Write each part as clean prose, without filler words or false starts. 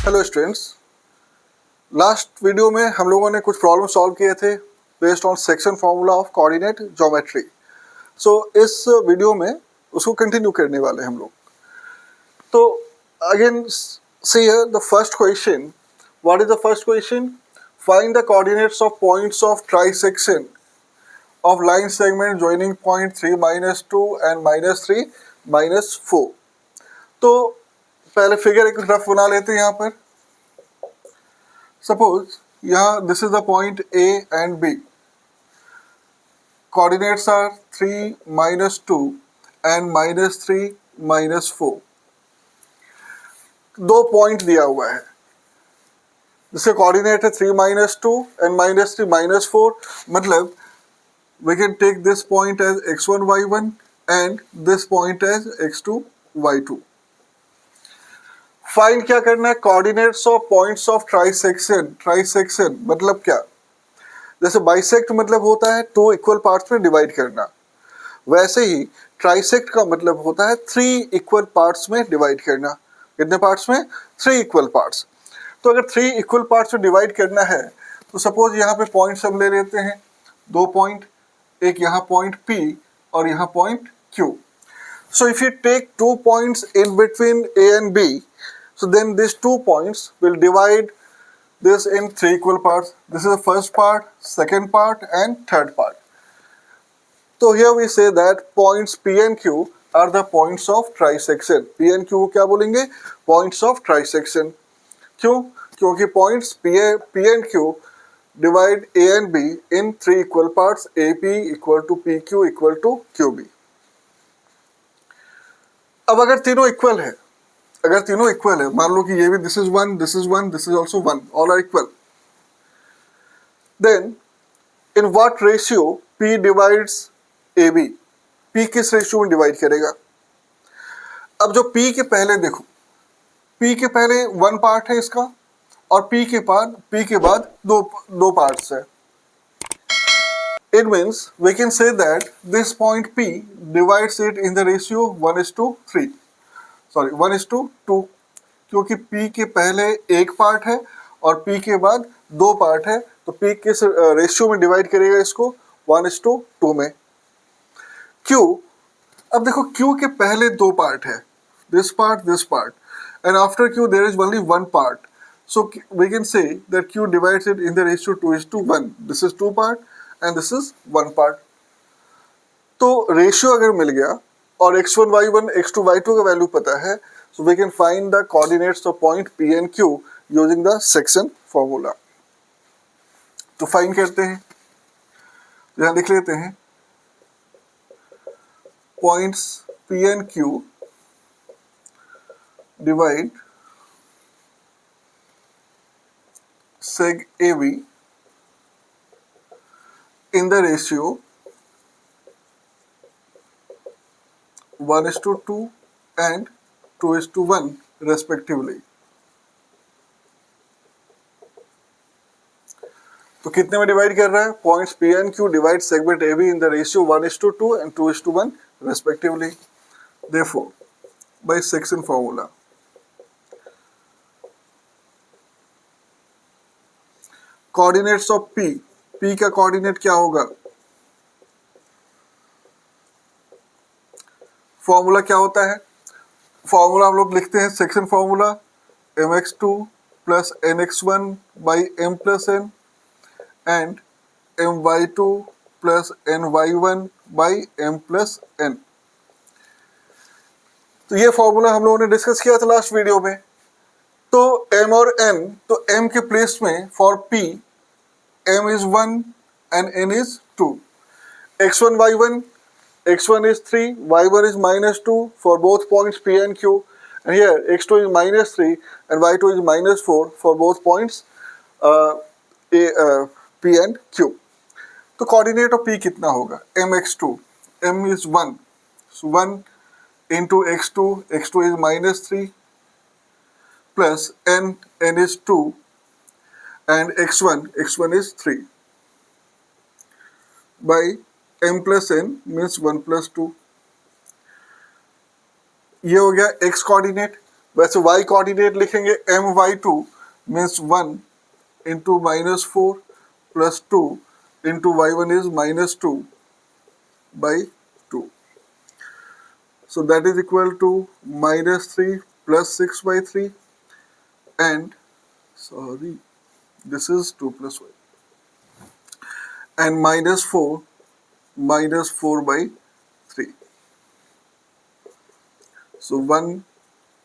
Hello students, last video में हम लोगों ने कुछ प्रॉब्लम सॉल्व किए थे based on section formula of coordinate geometry. So इस वीडियो में उसको कंटिन्यू करने वाले हम लोग। तो again see here the first question. What is the first question? Find the coordinates of points of trisection of line segment joining point 3-2 and -3 -4। तो पहले फिगर एक रफ बना लेते हैं यहाँ पर। Suppose यहाँ this is the point A and B. Coordinates are 3, -2 and -3, -4. दो पॉइंट दिया हुआ है जिसके कोऑर्डिनेट है 3, -2 and -3, -4। मतलब we can take this point as x1, y1 and this point as x2, y2। Find क्या करना है? Coordinates of points of trisection. Trisection मतलब क्या? जैसे बाइसेक्ट मतलब होता है टू इक्वल पार्ट्स में डिवाइड करना, वैसे ही ट्राइसेक्ट का मतलब होता है 3 इक्वल पार्ट्स में डिवाइड करना। कितने पार्ट्स में? 3 इक्वल पार्ट्स। तो अगर 3 इक्वल पार्ट्स में डिवाइड करना है तो सपोज यहाँ पे पॉइंट्स हम ले लेते हैं, दो पॉइंट, एक यहाँ पॉइंट P और यहाँ point Q। So if you take 2 points in between A and B, so then these 2 points will divide this in 3 equal parts. This is the first part, second part and third part. So here we say that points P and Q are the points of trisection. P and Q को क्या बोलेंगे? Points of trisection. क्यों? क्योंकि points P and Q divide A and B in 3 equal parts. AP equal to PQ equal to QB. अब अगर तीनों equal है, अगर तीनों इक्वल है, मान लो कि ये भी this is 1, this is 1, this is also 1, all are equal, then in what ratio P divides AB? P किस रेशियो में डिवाइड करेगा? अब जो P के पहले देखो, P के पहले 1 पार्ट है इसका और P के बाद दो पार्ट्स है। It means we can say that this point P divides it in the ratio 1:3. Sorry, 1:2, क्योंकि P के पहले एक पार्ट है और P के बाद दो पार्ट है, तो P किस रेशियो में डिवाइड करेगा इसको? 1:2 में। Q, अब देखो Q के पहले दो पार्ट है, this part, and after Q there is only one part. So we can say that Q divides it in the ratio 2:1. This is 2 part and this is 1 part. तो ratio अगर मिल गया और x1, y1, x2, y2 का value पता है, so we can find the coordinates of point P and Q using the section formula. तो find करते हैं, यहाँ लिख लेते हैं points P and Q divide seg AB in the ratio 1:2 and 2:1 respectively. तो कितने में डिवाइड कर रहा है? Points P and Q divide segment AB in the ratio 1:2 and 2:1 respectively. Therefore, by section formula, coordinates of P का coordinate क्या होगा? Formula क्या होता है? फॉर्मूला हम लोग लिखते हैं section formula mx2 plus nx1 by m plus n and my2 plus ny1 by m plus n। तो ये फॉर्मूला हम लोगों ने डिस्कस किया था लास्ट वीडियो में। तो m और n, तो m के प्लेस में for p m is 1 and n is 2. x1, y1, x1 is 3, y1 is -2 for both points P and Q, and here x2 is -3 and y2 is -4 for both points P and Q. तो coordinate of P कितना होगा? mx2, m is 1, so 1 into x2, x2 is -3 plus n is 2 and x1 is 3 by m plus n means 1 plus 2। ये हो गया x coordinate. वैसे y coordinate लिखेंगे my2 means 1 into -4 plus 2 into y1 is -2 by 2. So that is equal to -3 plus 6 by 3 and sorry this is 2 plus 1 and -4 by 3. So 1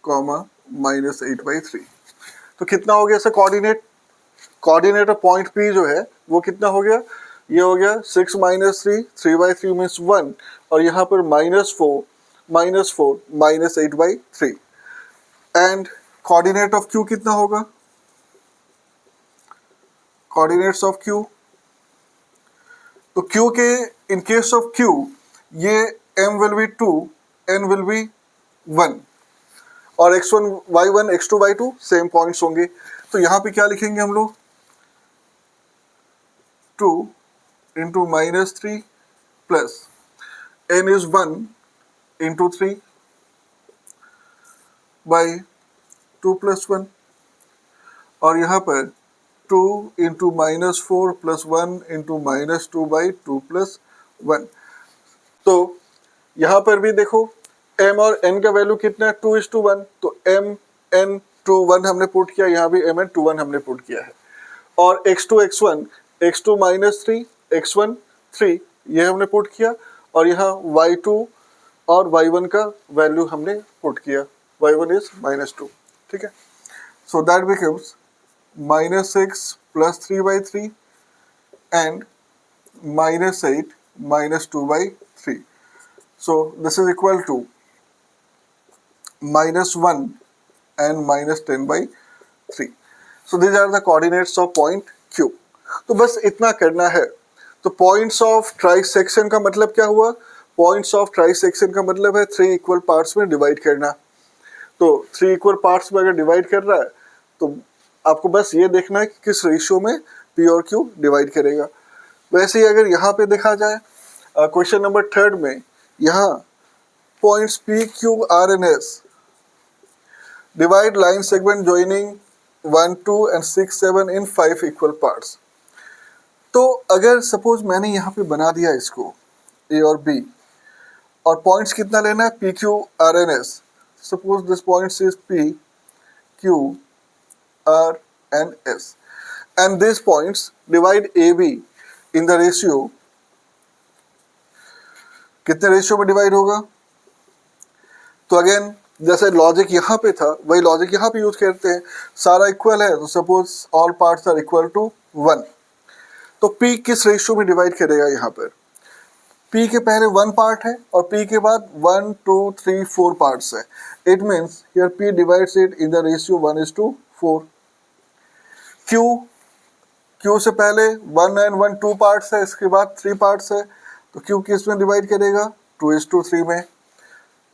comma -8 by 3. तो कितना हो गया sir coordinate of point P जो है वो कितना हो गया, ये हो गया 6 - 3 3 by 3 मीन्स 1 और यहाँ पर -4 -8 by 3 and coordinate of Q कितना होगा, कोऑर्डिनेट्स ऑफ Q, तो Q के इन केस ऑफ Q ये m will be 2 n will be 1 और x1 y1 x2 y2 same points होंगे, तो यहाँ पे क्या लिखेंगे हम लोग 2 into -3 plus n is 1 into 3 by 2 plus 1 और यहाँ पर 2 into -4 plus 1 into -2 by 2 plus 1. तो यहाँ पर भी देखो m और n का वैल्यू कितना है 2:1, तो m n 2 1 हमने पुट किया, यहाँ भी m n 2 1 हमने पुट किया है और x2 x1 x2 -3 x1 3 ये हमने पुट किया और यहाँ y2 और y1 का वैल्यू हमने पुट किया, y1 इज -2. ठीक है, so that becomes -6 plus 3 by 3 and -8 -2 by 3. So this is equal to -1 and -10 by 3. So these are the coordinates of point Q. तो बस इतना करना है. तो पॉइंट्स ऑफ ट्राइसेक्शन का मतलब क्या हुआ, पॉइंट्स ऑफ ट्राइसेक्शन का मतलब है 3 इक्वल पार्ट्स में डिवाइड करना. तो 3 इक्वल पार्ट्स में अगर डिवाइड कर रहा है तो आपको बस ये देखना है कि किस रेशियो में P और Q डिवाइड करेगा. वैसे ही अगर यहाँ पे देखा जाए क्वेश्चन नंबर 3 में, यहाँ points P, Q, R and S divide line segment joining 1, 2 and 6, 7 in 5 equal parts. तो अगर सपोज मैंने यहाँ पे बना दिया इसको A और B और पॉइंट्स कितना लेना है P, Q, R and S. Suppose this points is P, Q, R and S and these points divide AB in the ratio, कितने रेशियो में डिवाइड होगा. तो अगेन जैसे लॉजिक यहाँ पे था वही लॉजिक यहाँ पे यूज करते हैं, सारा इक्वल है तो suppose all parts are equal to 1. तो P किस रेशियो में डिवाइड करेगा, यहाँ पर P के पहले 1 पार्ट है और P के बाद 1, 2, 3, 4 पार्ट्स है. It means here P divides it in the ratio 1:4. Q से पहले 1 and 1 2 पार्ट्स है, इसके बाद 3 पार्ट्स है, तो Q किस में डिवाइड करेगा 2:3 में.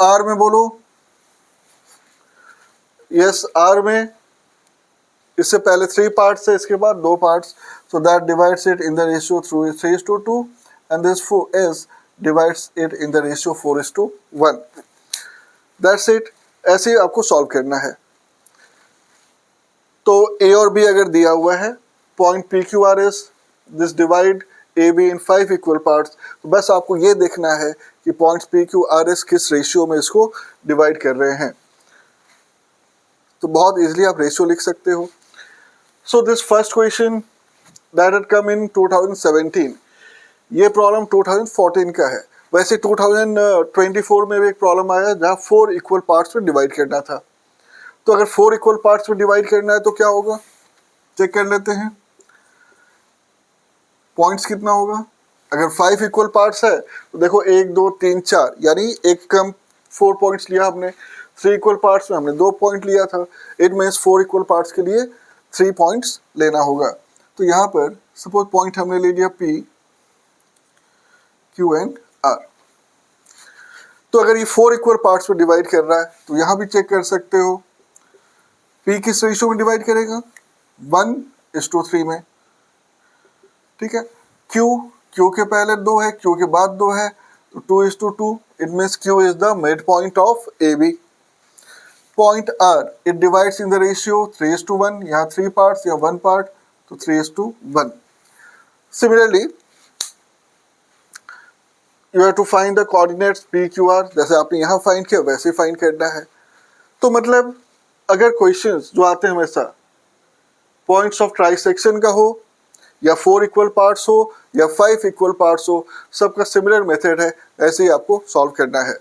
R में बोलो, यस R में इससे पहले 3 पार्ट्स है, इसके बाद 2 parts, so that divides it in the ratio 3:2 and this 4S divides it in the ratio 4:1. That's it. ऐसे ही आपको सॉल्व करना है. तो A और B अगर दिया हुआ है, point P, Q, R, S, this divide A, B in 5 equal parts, तो बस आपको ये देखना है कि points P, Q, R, S किस रेशियो में इसको डिवाइड कर रहे हैं. तो बहुत इजीली आप रेशियो लिख सकते हो. So this first question that had come in 2017, ये प्रॉब्लम 2014 का है. वैसे 2024 में भी एक प्रॉब्लम आया जहाँ 4 इक्वल पार्ट्स में डिवाइड करना था. तो अगर 4 इक्वल पार्ट्स में डिवाइड करना है तो क्या होगा, चेक कर लेते हैं. पॉइंट्स कितना होगा, अगर 5 इक्वल पार्ट्स है तो देखो 1, 2, 3, 4 यानी एक कम 4 पॉइंट्स लिया हमने. 3 इक्वल पार्ट्स में हमने 2 पॉइंट लिया था. इट मीन्स 4 इक्वल पार्ट्स के लिए 3 पॉइंट्स लेना होगा. तो यहाँ पर सपोज पॉइंट हमने ले लिया P, Q एंड R. तो अगर ये 4 इक्वल पार्ट्स में डिवाइड कर रहा है तो यहाँ भी चेक कर सकते हो P किस रेशियो में डिवाइड करेगा 1:3 में. ठीक है, Q के पहले 2 है, Q के बाद 2 है, तो 2:2. It means Q is the mid point of AB. Point R it divides in the ratio 3:1, यहाँ 3 पार्ट्स या 1 पार्ट तो 3:1. Similarly you have to find the coordinates P Q R, जैसे आपने यहाँ फाइंड किया वैसे फाइंड करना है. तो मतलब अगर क्वेश्चंस जो आते हैं हमेशा पॉइंट्स ऑफ ट्राइसेक्शन का हो या 4 इक्वल पार्ट्स हो या 5 इक्वल पार्ट्स हो, सबका सिमिलर मेथड है, ऐसे ही आपको सॉल्व करना है.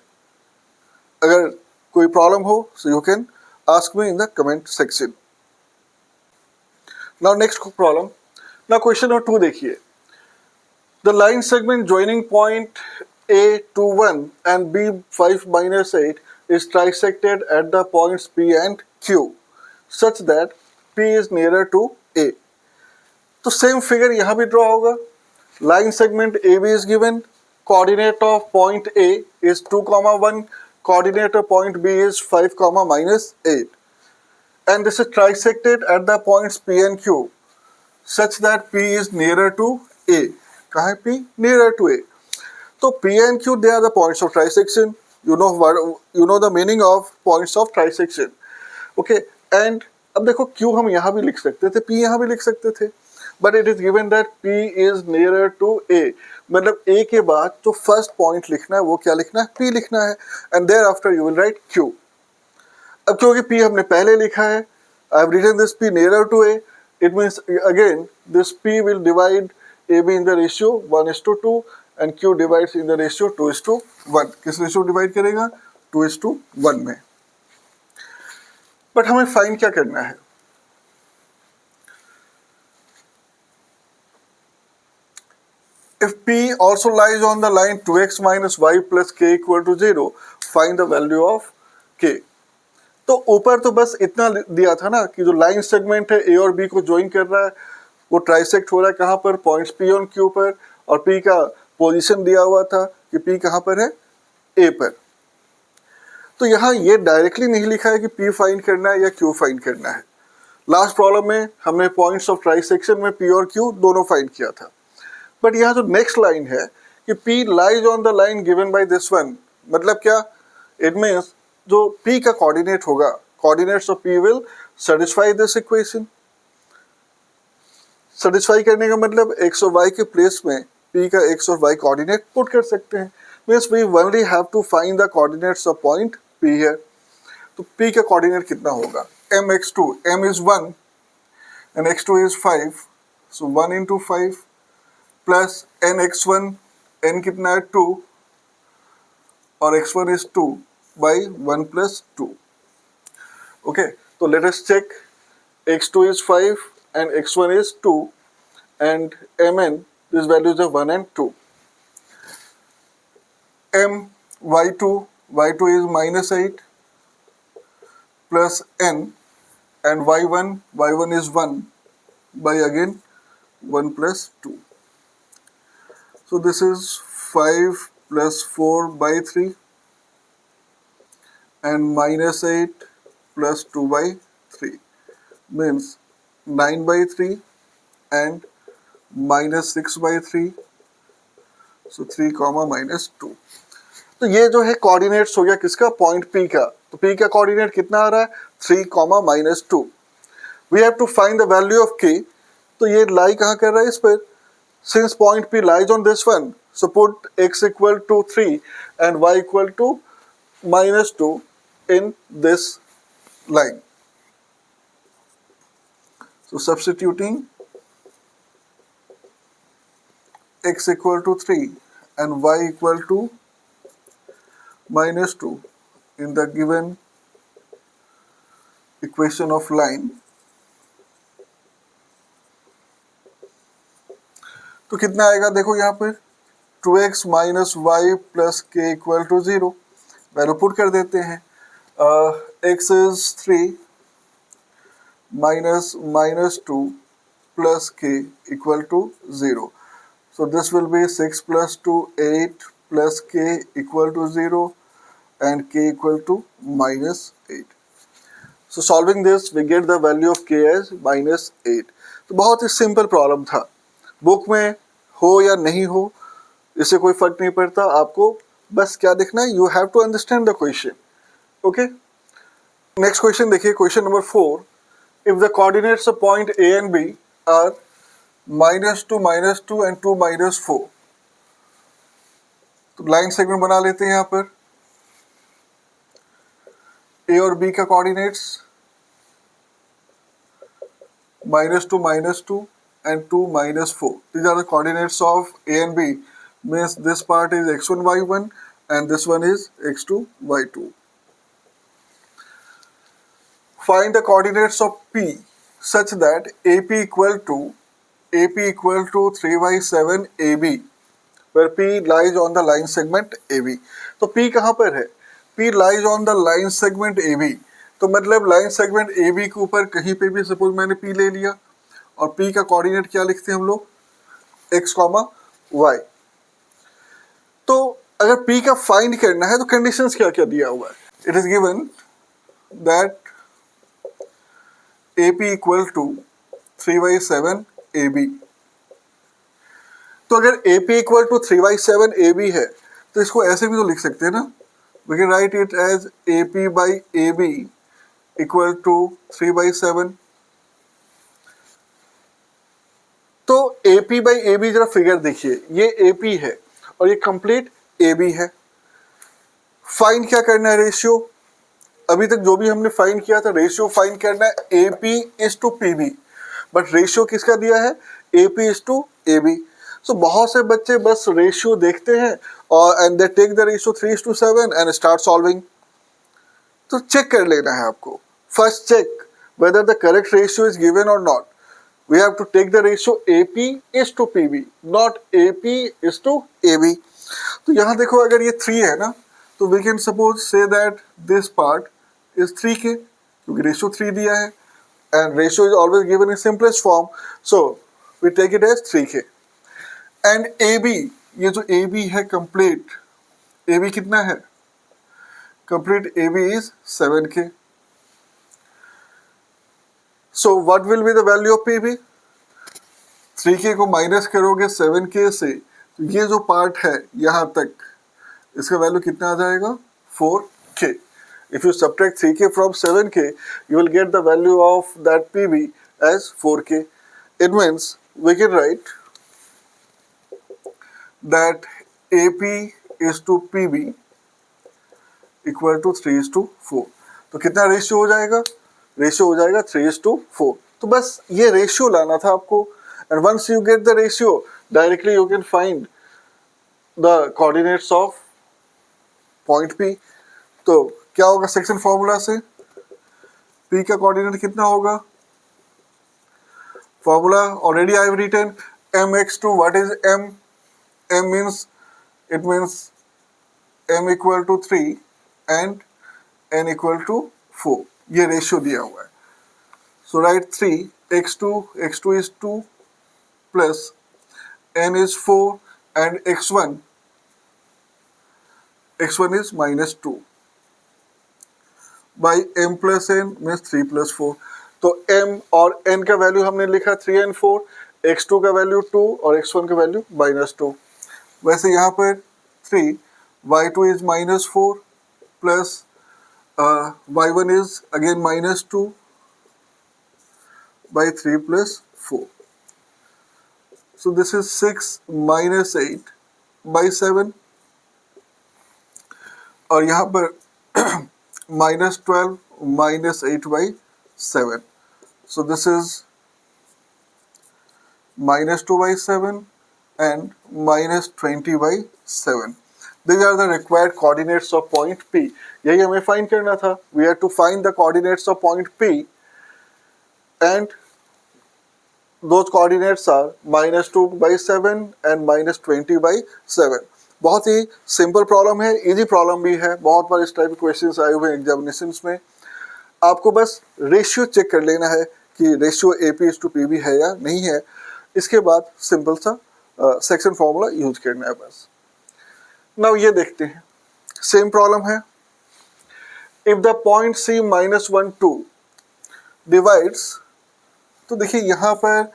अगर कोई प्रॉब्लम हो so you can ask me in the comment section. Now next problem. Now question number 2 देखिए. The line segment joining point A21 and B5-8 is trisected at the points P and Q such that P is nearer to A. तो same figure यहाँ भी draw होगा. Line segment AB is given, coordinate of point A is 2,1, coordinate of point B is 5,-8, and this is trisected at the points P and Q such that P is nearer to A. कहाँ है P? Nearer to A. तो P and Q they are the points of trisection. You know the meaning of points of trisection. Okay, and अब देखो Q हम यहाँ भी लिख सकते थे, P यहाँ भी लिख सकते थे, but it is given that P is nearer to A. मतलब A के बाद जो फर्स्ट पॉइंट लिखना है वो क्या लिखना है? P लिखना है, and thereafter you will write Q. अब क्योंकि P हमने पहले लिखा है, I have written this P nearer to A. It means again this P will divide AB in the ratio 1:2 and Q divides in the ratio 2:1. किस ratio divide करेगा? 2:1 में. But हमें फाइंड क्या करना है? If P also lies on the line 2x minus y plus k equal to 0, find the value of k. तो ऊपर तो बस इतना दिया था ना कि जो लाइन सेगमेंट है A और B को ज्वाइन कर रहा है वो ट्राइसेक्ट हो रहा है कहाँ पर? पॉइंट्स P और Q पर, और P का पोजीशन दिया हुआ था कि P कहाँ पर है? A पर. तो यहाँ ये डायरेक्टली नहीं लिखा है कि P फाइंड करना है या Q फाइंड करना है. लास्ट प्रॉब्लम में हमने पॉइंट्स ऑफ ट्राइसेक्शन में P और Q दोनों फाइंड किया था. बट यहाँ जो नेक्स्ट लाइन है कि P lies on the line given by this one, मतलब क्या? इट मीन्स जो P का कोऑर्डिनेट होगा, coordinates of P will satisfy this equation. Satisfy करने का मतलब x और y के प्लेस में P का x और y कोऑर्डिनेट पुट कर सकते हैं. Means we only have to find the coordinates of point P here. तो P का कोऑर्डिनेट कितना होगा? mx2, m is 1 and x2 is 5, so 1 into 5 plus nx1, n कितना है? 2, और x1 is 2 by 1 plus 2. Okay, so let us check. x2 is 5 and x1 is 2, and mn, these values are 1 and 2. m y2 is minus 8 plus n, and y1 is 1 by again 1 plus 2. So this is 5 plus 4 by 3 and minus 8 plus 2 by 3 means 9 by 3 and minus 6 by 3, so 3 comma minus 2. तो ये जो है coordinates हो गया किसका? Point P का. तो P का कोऑर्डिनेट कितना आ रहा है? 3 comma minus 2. We have to find the value of K. तो ये लाई कहाँ कर रहा है? इस पर. Since point P lies on this one, so put x equal to 3 and y equal to minus 2 in this line. So substituting x equal to 3 and y equal to minus 2 in the given equation of line. तो कितना आएगा? देखो यहाँ पर 2x minus y plus k equal to 0. Value put कर देते हैं. x is 3 minus 2 plus k equal to 0. So this will be 6 plus 2, 8 plus k equal to 0 and k equal to minus 8. So solving this we get the value of k as minus 8. तो बहुत ही simple problem था. Book में हो या नहीं हो इससे कोई फर्क नहीं पड़ता. आपको बस क्या देखना है? You have to understand the question. Okay, next question देखिए, question number 4, if the coordinates of point A and B are -2 and 2 -4, तो लाइन सेगमेंट बना लेते हैं यहाँ पर। ए और बी का coordinates -2 and 2 -4. These are the coordinates of A and B. Means this part is x1 y1 and this one is x2 y2. Find the coordinates of P such that AP equal to 3/7 AB, where P lies on the line segment AB. तो P कहाँ पर है? P lies on the line segment AB. तो मतलब line segment AB के ऊपर कहीं पे भी सपोज मैंने P ले लिया, और P का कोऑर्डिनेट क्या लिखते हैं हम लोग? x, y. तो अगर P का फाइंड करना है तो कंडीशंस क्या क्या दिया हुआ है? It is given that AP equal to 3/7 AB. तो अगर AP इक्वल टू 3/7 AB है तो इसको ऐसे भी तो लिख सकते हैं ना, we can write it as AP/AB equal to 3/7. तो AP/AB जरा फिगर देखिए, ये AP है और ये कंप्लीट AB है. फाइंड क्या करना है? रेशियो. अभी तक जो भी हमने फाइंड किया था रेशियो फाइंड करना है AP/PB, बट रेशियो किसका दिया है? AP/AB. सो बहुत से बच्चे बस रेशियो देखते हैं और and they take the ratio 3:7 and start solving. तो चेक कर लेना है आपको. First check whether the correct ratio is given or not. We have to take the ratio AP/PB, not AP/AB. तो यहाँ देखो, अगर ये 3 है ना, तो we can suppose say that this part is 3K, क्योंकि रेशियो 3 दिया है and ratio is always given in simplest form, so we take it as 3K. And AB, ये जो AB है complete, AB कितना है? Complete AB is 7K. So what will be the value of PB? 3K को minus करोगे 7K से, तो ये जो पार्ट है यहाँ तक, इसका वैल्यू कितना आ जाएगा? 4K. If you subtract 3K from 7K, you will get the value of that PB as 4K. It means we can write that AP/PB equal to 3:4. तो कितना रेशियो हो जाएगा? रेशियो हो जाएगा 3:4. तो बस ये रेशियो लाना था आपको. And once you get the ratio, directly you can find the coordinates of point P. तो क्या होगा सेक्शन फॉर्मूला से? P का कोऑर्डिनेट कितना होगा? Formula already I have written. mx2, what is m? m means, it means m equal to 3 and n equal to 4. ये ratio दिया हुआ है. So write 3, x2 is 2 plus n is 4 and x1 is -2 by m plus n means 3 plus 4. तो m और n का value हमने लिखा 3 and 4, x2 का वैल्यू 2 और x1 का वैल्यू -2. वैसे यहाँ पर 3, y2 is -4 plus y1 is again -2 by 3 plus 4. So this is 6 minus 8 by 7. और यहाँ पर -12 minus 8 by 7. So this is -2 by 7 and -20 by 7. These are the required coordinates of point P. यही हमें find करना था. We have to find the coordinates of point P, and those coordinates are -2 by 7 and -20 by 7. बहुत ही simple problem है, easy problem भी है. बहुत बार इस टाइप के क्वेश्चंस आए हुए एग्जामिनेशंस में. आपको बस रेशियो चेक कर लेना है कि रेशियो AP/PB है या नहीं है. इसके बाद सिंपल सा सेक्शन फॉर्मूला यूज करना है बस. नाउ ये देखते हैं, सेम प्रॉब्लम है. If the point C -1 2 divides, तो देखिए यहाँ पर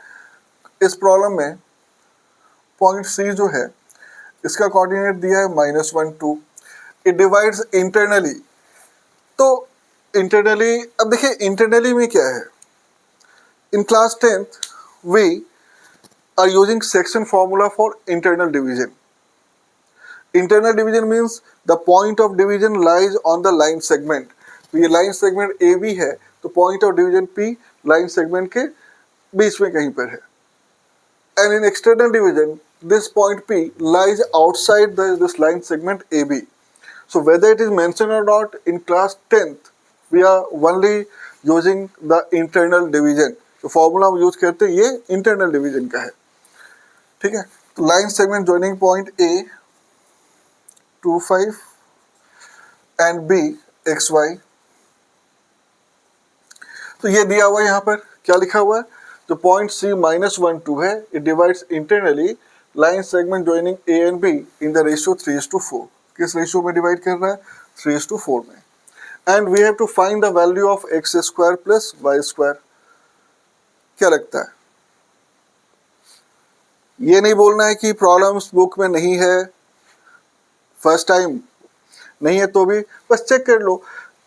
इस प्रॉब्लम में पॉइंट C जो है इसका कोऑर्डिनेट दिया है -1 2. It divides internally. तो इंटरनली, अब देखिए इंटरनली में क्या है, in class 10th we are using section formula for internal division. Internal division means the point of division lies on the line segment. तो ये लाइन सेगमेंट ए बी है, तो point of division P line segment के बीच में कहीं पर है. And in external division this point P lies outside this line segment AB. So whether it is mentioned or not in class 10th, we are only using the internal division. तो formula हम use करते हैं ये internal division का है. ठीक है, तो line segment joining point A 25 and B XY. तो ये दिया हुआ है, यहाँ पर क्या लिखा हुआ है, जो पॉइंट C -1 2 है, it divides internally line segment joining A and be in the ratio 3:4. किस रेशियो में डिवाइड कर रहा है, 3:4 में. And we have to find the value of x square plus y square. क्या लगता है, ये नहीं बोलना है कि प्रॉब्लम्स बुक में नहीं है, फर्स्ट टाइम नहीं है तो भी बस चेक कर लो.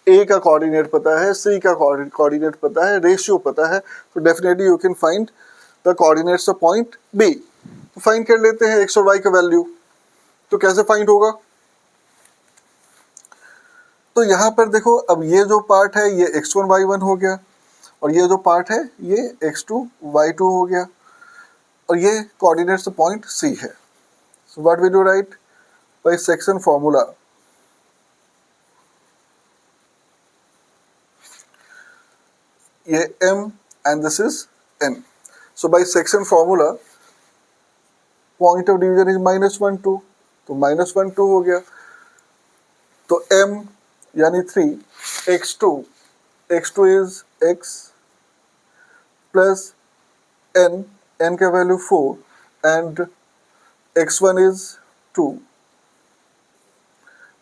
ए का कोऑर्डिनेट पता है, सी का कोऑर्डिनेट पता है, रेशियो पता है, तो definitely you can find the coordinates of point B. तो फाइंड कर लेते हैं एक्स और वाई का वैल्यू. तो कैसे फाइंड होगा, तो यहाँ पर देखो, अब ये जो पार्ट है ये x1 y1 हो गया, और ये जो पार्ट है ये x2 y2 हो गया, और ये कोऑर्डिनेट्स पॉइंट C है. So what will you right by section formula, ये m and this is n. So by section formula point of division is -1 2, तो -1 2 हो गया. तो m यानी 3, x2 is x plus n का value 4 and x1 is 2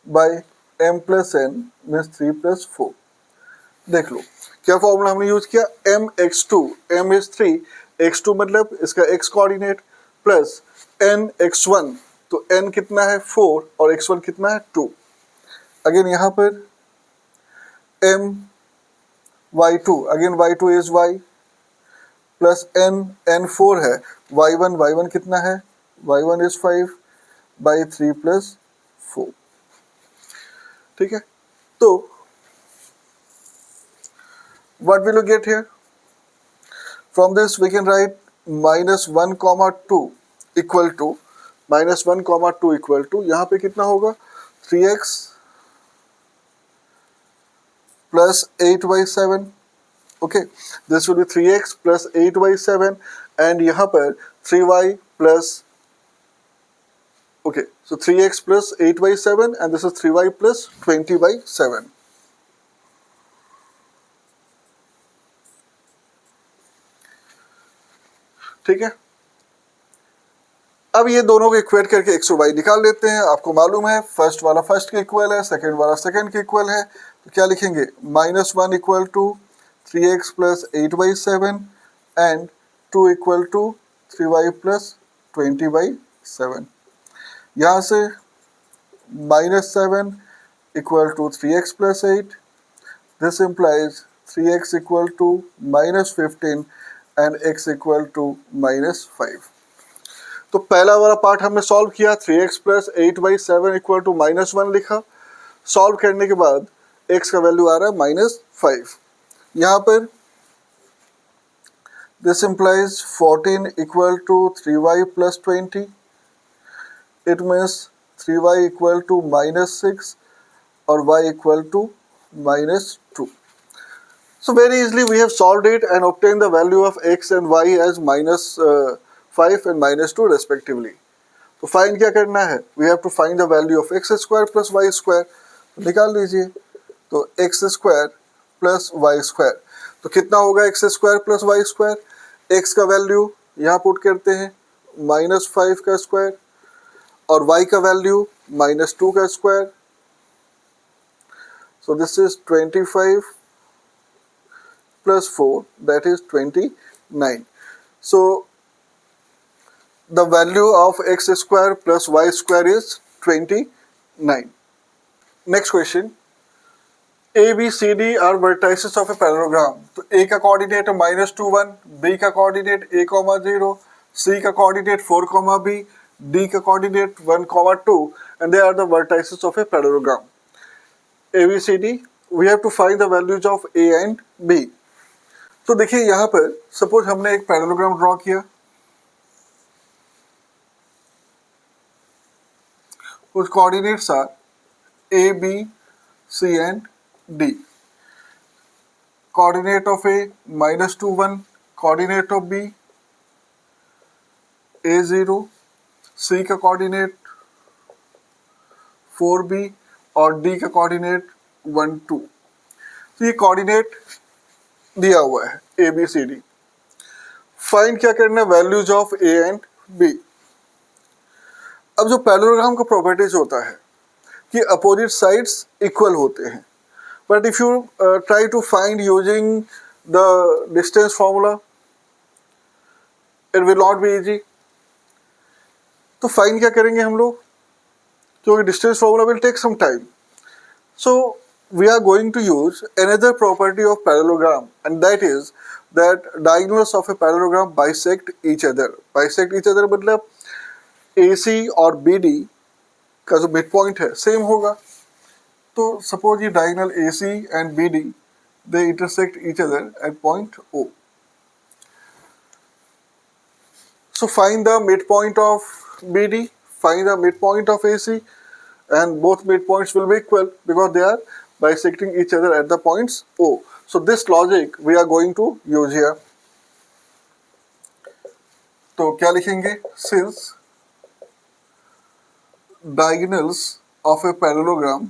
by m plus n means 3 plus 4. देख लो क्या formula हमने यूज किया, m x2, m is 3, x2 मतलब इसका x coordinate plus n x1, तो n कितना है 4 और x1 कितना है 2. अगेन यहाँ पर m y2, again y2 is y plus n 4 है, y1 कितना है, y1 इज 5 बाई 3 प्लस 4. ठीक है, तो what will you get here? From this we can write -1, 2 equal to -1, 2 equal to, यहाँ पे कितना होगा 3x plus 8/7. Okay, this will be 3x plus 8/7 and यहाँ पर 3y plus, okay, so 3x plus 8/7 and this is 3y plus 20/7. ठीक है, अब ये दोनों को इक्वेट करके एक्स और वाई निकाल लेते हैं. आपको मालूम है फर्स्ट वाला फर्स्ट के इक्वल है, सेकंड वाला सेकंड के इक्वल है, तो क्या लिखेंगे, -1 equal to 3x plus 8/7 and 2 equal to 3y plus 20/7. यहाँ से -7 equal to 3x plus 8, this implies 3x equal to -15 and x equal to -5. तो पहला वाला पार्ट हमने सॉल्व किया, 3x प्लस 8/7 इक्वल टू -1 लिखा. सॉल्व करने के बाद x का वैल्यू आ रहा है -5. यहाँ पर this implies 14 equal to 3y plus 20. It means 3y equal to -6 और y equal to -2. So very easily we have solved it and obtained the value of x and y as -5 and -2 respectively. तो find क्या करना है, we have to find the value of x square plus y square. तो निकाल लीजिए, तो x square plus y square, तो कितना होगा x square plus y square, x का वैल्यू यहाँ पुट करते हैं -5 का स्क्वायर और y का वैल्यू -2 का square. So this is 25 plus 4, that is 29. So the value of x square plus y square is 29. Next question. A B C D are vertices of a parallelogram. तो A का coordinate है -2 1, B का coordinate a,0, C का coordinate 4, b, D का coordinate 1, 2 and they are the vertices of a parallelogram A B C D. We have to find the values of a and B. तो देखिए यहाँ पर suppose हमने एक parallelogram draw किया, whose coordinates are A, B, C and D. Coordinate of A -2 1, coordinate of B A0, C का coordinate 4B और D का coordinate 1 2। तो ये coordinate दिया हुआ है A B C D। Find क्या करना है, values of A and B। अब जो पैरेललोग्राम का प्रॉपर्टीज होता है कि अपोजिट साइड्स इक्वल होते हैं, but if you try to find using the distance formula it will not be easy. तो फाइंड क्या करेंगे हम लोग, क्योंकि distance formula will take some time, so we are going to use another property of parallelogram and that is that diagonals of a parallelogram bisect each other. Bisect each other मतलब AC और BD का जो mid point है same होगा। तो suppose ये diagonal AC and BD they intersect each other at point O। So find the mid point of BD, find the mid point of AC and both midpoints will be equal because they are bisecting each other at the points O. So this logic we are going to use here. तो क्या लिखेंगे, since diagonals of a parallelogram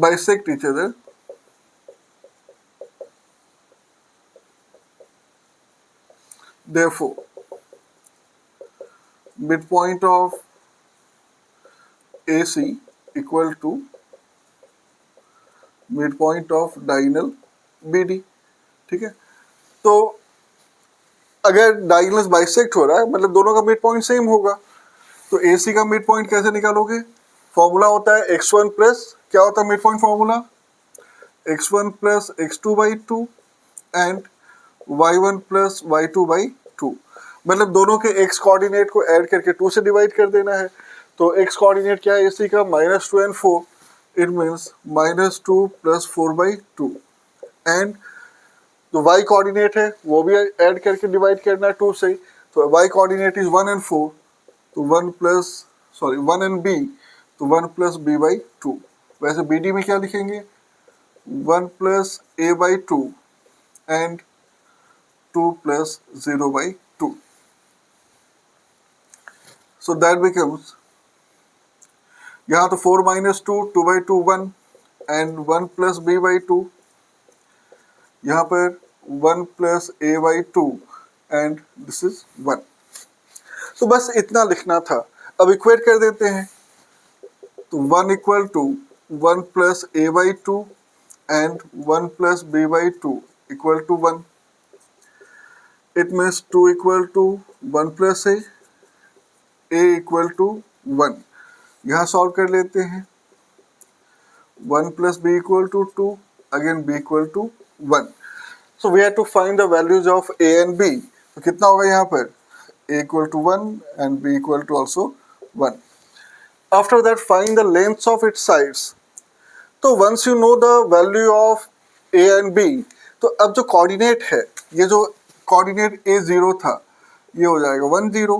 bisect each other, therefore midpoint of AC equal to midpoint of diagonal BD। ठीक है, तो अगर diagonals bisect हो रहा है मतलब दोनों का मिड पॉइंट सेम होगा, तो AC का मिड पॉइंट कैसे निकालोगे, फॉर्मूला होता है x1 प्लस, क्या होता है mid point formula, x1 plus x2/2 and y1 plus y2/2। मतलब दोनों के x कोऑर्डिनेट को ऐड करके 2 से डिवाइड कर देना है। तो x कोऑर्डिनेट क्या है AC का -2 and 4, it means -2 plus 4/2 and तो y कोऑर्डिनेट है वो भी ऐड करके डिवाइड करना है 2 से। तो y कोऑर्डिनेट इज 1 and 4, तो 1 and b, तो 1 प्लस b/2। वैसे BD में क्या लिखेंगे, 1 plus a/2 and 2 plus 0/2। So that becomes, यहाँ तो 4 - 2, 2/2 1 एंड 1 प्लस b/2, यहाँ पर 1 plus a/2 and this is 1। तो बस इतना लिखना था। अब इक्वेट कर देते हैं, तो 1 equal to 1 plus a/2 and 1 plus b/2 equal to 1। It means 2 equal to 1 plus a equal to 1। यहाँ सॉल्व कर लेते हैं, 1 plus b equal to 2, again b equal to 1। So we have to find the values of A and B. तो कितना होगा यहाँ पर, A equal to 1 and B equal to also 1. After that find the lengths of its sides. तो once you know the value of A and B, तो अब जो coordinate है, ये जो कोऑर्डिनेट A0 था ये हो जाएगा 1 0,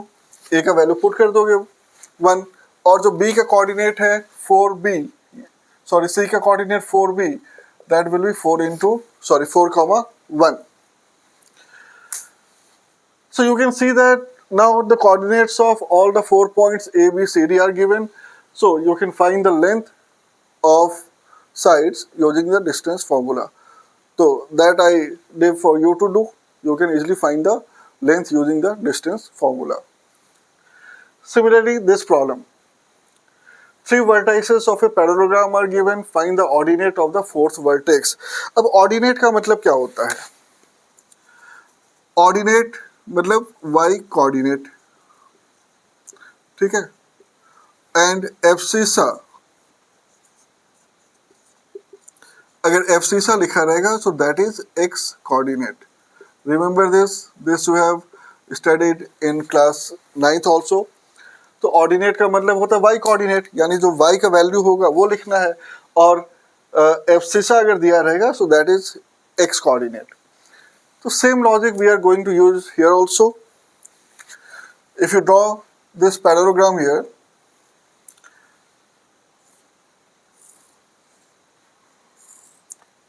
A का वैल्यू पुट कर दोगे 1, और जो B का कोऑर्डिनेट है 4B, सॉरी C का coordinate 4B, that will be 4, 1. So you can see that now the coordinates of all the 4 points A, B, C, D are given. So you can find the length of sides using the distance formula. So that I did for you to do. You can easily find the length using the distance formula. Similarly, this problem. 3 vertices of a parallelogram are given. Find the ordinate of the 4th vertex. अब ordinate का मतलब क्या होता है? Ordinate मतलब y coordinate, ठीक है, and abscissa अगर एब्सिसा लिखा रहेगा so that is X coordinate. Remember this you have studied in class 9th also. तो ऑर्डिनेट का मतलब होता है वाई कोऑर्डिनेट, यानी जो वाई का वैल्यू होगा वो लिखना है, और एब्सिसा अगर दिया रहेगा so that is X coordinate. तो same logic we are going to use here also. If you draw this parallelogram here,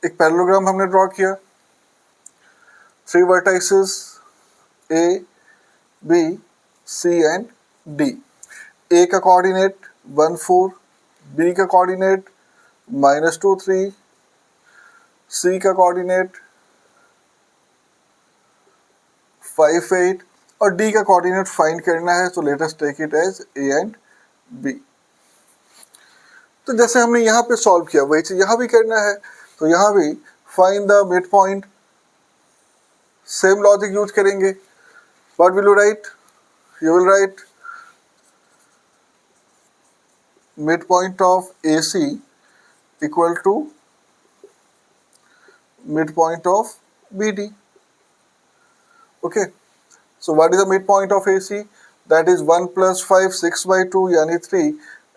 एक पैरेललोग्राम हमने ड्रॉ किया, 3 vertices A B C and D. A का कोऑर्डिनेट 1 4, बी का coordinate -2 3, C का coordinate 5 8 और D का coordinate find करना है. तो let us take it as A and B. तो जैसे हमने यहाँ पे सॉल्व किया वही चीज यहाँ भी करना है. तो यहाँ भी find the mid point, same logic use करेंगे. What will you write? You will write midpoint of AC equal to midpoint of BD. Okay, so what is the midpoint of AC? That is 1 plus 5 6/2 यानी 3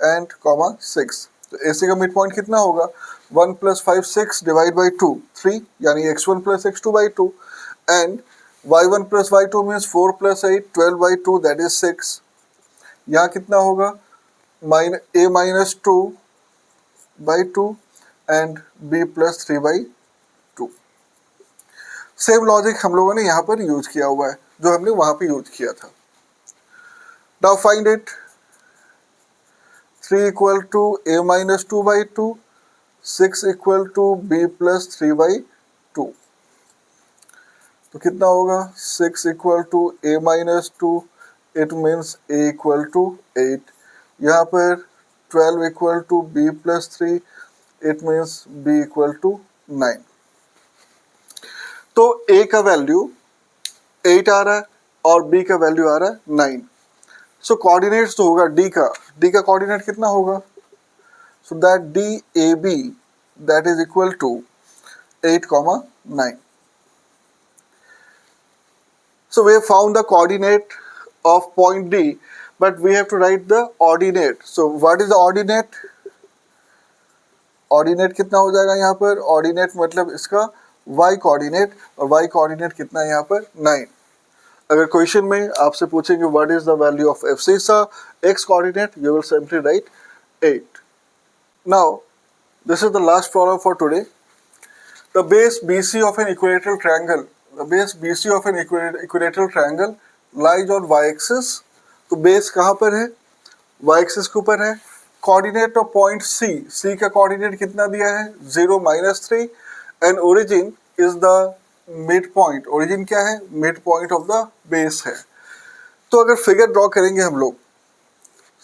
and comma 6. तो AC का midpoint कितना होगा? 1 plus 5 6 divide by 2 3 यानी x1 plus x2/2 and y1 plus y2 means 4 plus 8 12/2 that is 6. यहाँ कितना होगा? A minus 2/2 and B plus 3/2. Same logic हम लोगों ने यहाँ पर यूज किया हुआ है जो हमने वहां पे यूज किया था. Now find it. 3 equal to A minus 2/2, 6 equal to B plus 3/2. तो कितना होगा? 6 equal to A minus 2, it means A equal to 8. यहाँ पर 12 equal to B plus 3, it means B equal to 9. तो A का value 8 आ रहा है और B का वैल्यू आ रहा है 9. सो कोऑर्डिनेट्स तो होगा D का कोऑर्डिनेट कितना होगा? So that DAB that is equal to 8, 9. So we have found the coordinate of point D, but we have to write the ordinate. So what is the ordinate? Ordinate कितना हो जाएगा यहाँ पर? Ordinate मतलब इसका y coordinate, और y coordinate कितना है यहाँ पर? 9. अगर क्वेश्चन में आपसे पूछेंगे what is the value of abscissa x coordinate, you will simply write 8. Now this is the last problem for today. The base BC of an equilateral triangle. The base BC of an equilateral triangle lies on y-axis. तो base कहाँ पर है? y-axis के ऊपर है. Coordinate of point C का coordinate कितना दिया है? 0 -3 and origin is the mid point. Origin क्या है? Mid point of the base है. तो अगर फिगर ड्रॉ करेंगे हम लोग,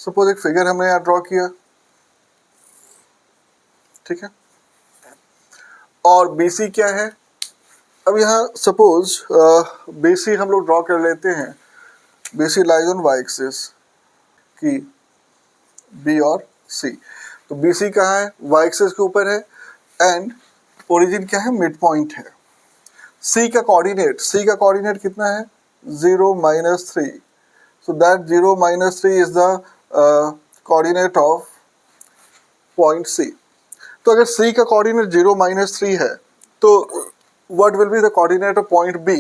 सपोज एक फिगर हमने यहाँ ड्रॉ किया, ठीक है, और BC क्या है? अब यहाँ सपोज BC हम लोग ड्रॉ कर लेते हैं. BC lies on y axis की B और C. तो BC कहाँ है? वाई एक्सिस के ऊपर है एंड ओरिजिन क्या है? मिड पॉइंट है. C का कोऑर्डिनेट कितना है? 0 -3. So that 0 -3 is the coordinate of point C. तो अगर C का कोऑर्डिनेट 0 -3 है तो what will be the coordinate of point B?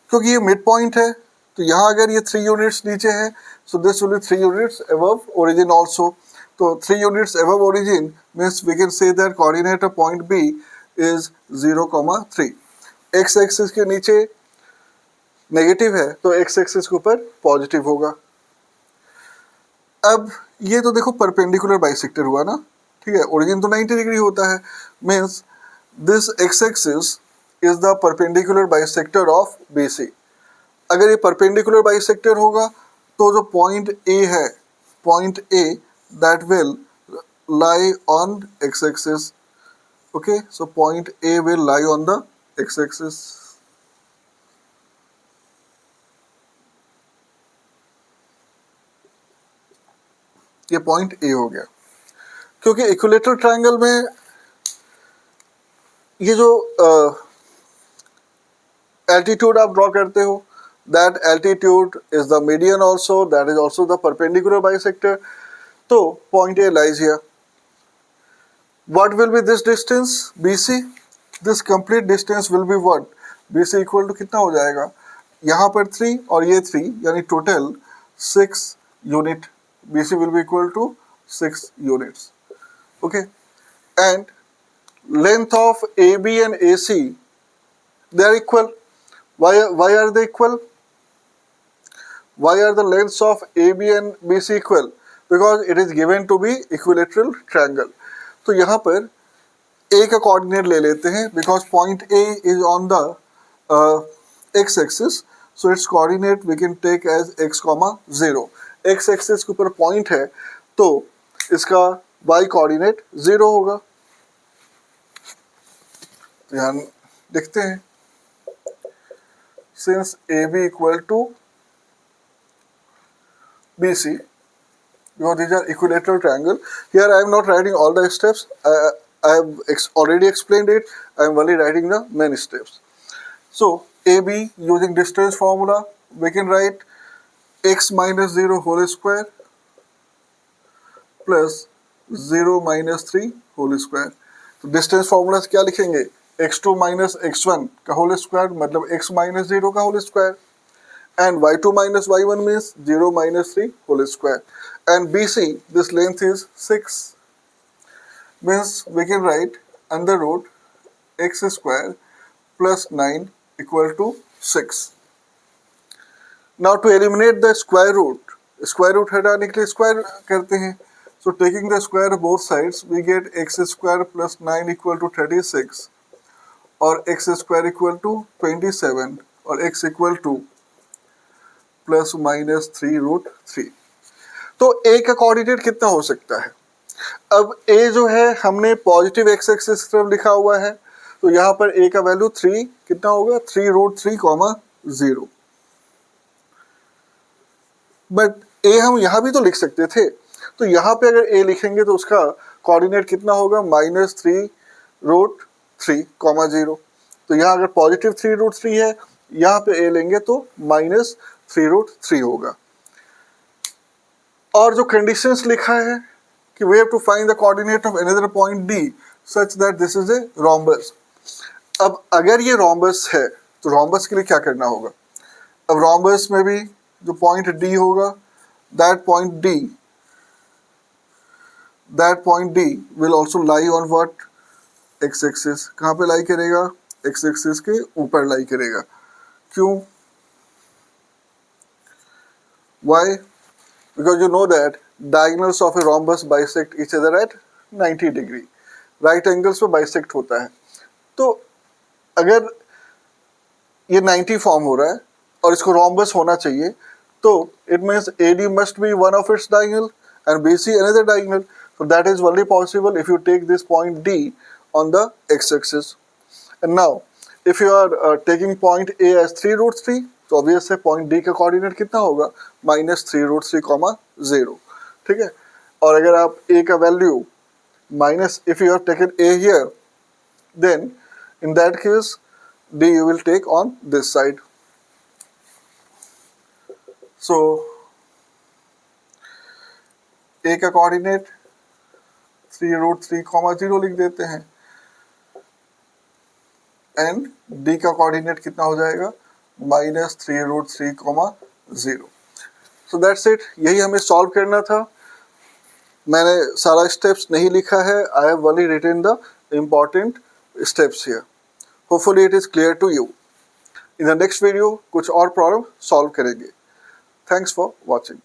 क्योंकि ये मिड पॉइंट है तो यहाँ अगर ये 3 यूनिट्स नीचे है so this will be 3 units above origin also. तो 3 units above origin means we can say that coordinate of point B is 0, 3. X axis के नीचे नेगेटिव है तो एक्स एक्सिस के ऊपर पॉजिटिव होगा. अब ये तो देखो परपेंडिकुलर बाइसेक्टर हुआ ना, ठीक है. ओरिजिन तो 90 डिग्री होता है, means this x axis is the perpendicular bisector of BC. अगर ये परपेंडिकुलर बाइसेक्टर होगा तो जो पॉइंट A है, point A that will lie on x axis. Okay, so point A will lie on the x axis. ये point A हो गया. क्योंकि इक्विलेटरल ट्रायंगल में ये जो एल्टीट्यूड आप ड्रॉ करते हो, that altitude is the median also, that is also the perpendicular bisector. तो point A lies here. What will be this distance? BC. This complete distance will be what? BC equal to कितना हो जाएगा? यहाँ पर 3 और ये 3 यानी total 6 unit. BC will be equal to 6 units. Okay. And length of AB and AC, they are equal. Why are they equal? Why are the lengths of AB and BC equal? Because it is given to be equilateral triangle. तो यहाँ पर A का coordinate ले लेते हैं, because point A is on the x axis, so its coordinate we can take as x, 0. x axis के ऊपर point है तो इसका y कोऑर्डिनेट 0 होगा. तो यहाँ देखते हैं, since AB equal to BC, because these are equilateral triangle. Here I am not writing all the steps. I have already explained it. I am only writing the main steps. So AB using distance formula, we can write x minus 0 whole square plus 0 minus 3 whole square. तो distance formula क्या लिखेंगे? x2 minus x1 का whole square मतलब x minus 0 का whole square. And y2 minus y1 means 0 minus 3 whole square. And BC, this length is 6, means we can write under root x square plus 9 equal to 6. Now to eliminate the square root हटाने के लिए square करते हैं. So taking the square both sides, we get x square plus 9 equal to 36 और x square equal to 27 और x equal to plus minus 3 root 3. तो a का coordinate कितना हो सकता है? अब a जो है हमने पॉजिटिव x एक्सिस तरफ लिखा हुआ है, तो यहाँ पर a का वैल्यू 3 कितना होगा? 3 रूट 3 0. बट a हम यहाँ भी तो लिख सकते थे, तो यहाँ पे अगर a लिखेंगे तो उसका कोऑर्डिनेट कितना होगा? Minus 3 root 3 0. तो यहाँ अगर पॉजिटिव 3 रूट 3 है, यहाँ पे a लेंगे तो माइनस 3 रूट 3 होगा. और जो कंडीशंस लिखा है कि we have to find the coordinate of another point D such that this is a rhombus. अब अगर ये rhombus है तो rhombus के लिए क्या करना होगा? अब rhombus में भी जो point D होगा, that point D will also lie on what? X axis. कहाँ पे lie करेगा? X axis के ऊपर lie करेगा. क्यों? Why? Because you know that diagonals of a rhombus bisect each other at 90 degree. Right angles पे bisect होता है. तो अगर ये 90 फॉर्म हो रहा है और इसको rhombus होना चाहिए, तो it means AD must be one of its diagonal and BC another diagonal. So that is only possible if you take this point D on the x-axis. And now, if you are taking point A as 3 root 3, तो obvious है point D का coordinate कितना होगा? Minus 3 root 3 0. ठीक है. और अगर आप ए का value minus, if you have taken A here, then in that case D you will take on this side. So A का कोऑर्डिनेट 3 रूट 3 0 लिख देते हैं, एंड डी का कोऑर्डिनेट कितना हो जाएगा? Minus 3 root 3 0. So that's it. यही हमें सॉल्व करना था. मैंने सारा स्टेप्स नहीं लिखा है. I have only written the important steps here. Hopefully it is clear to you. In the next video कुछ और प्रॉब्लम सॉल्व करेंगे. Thanks for watching.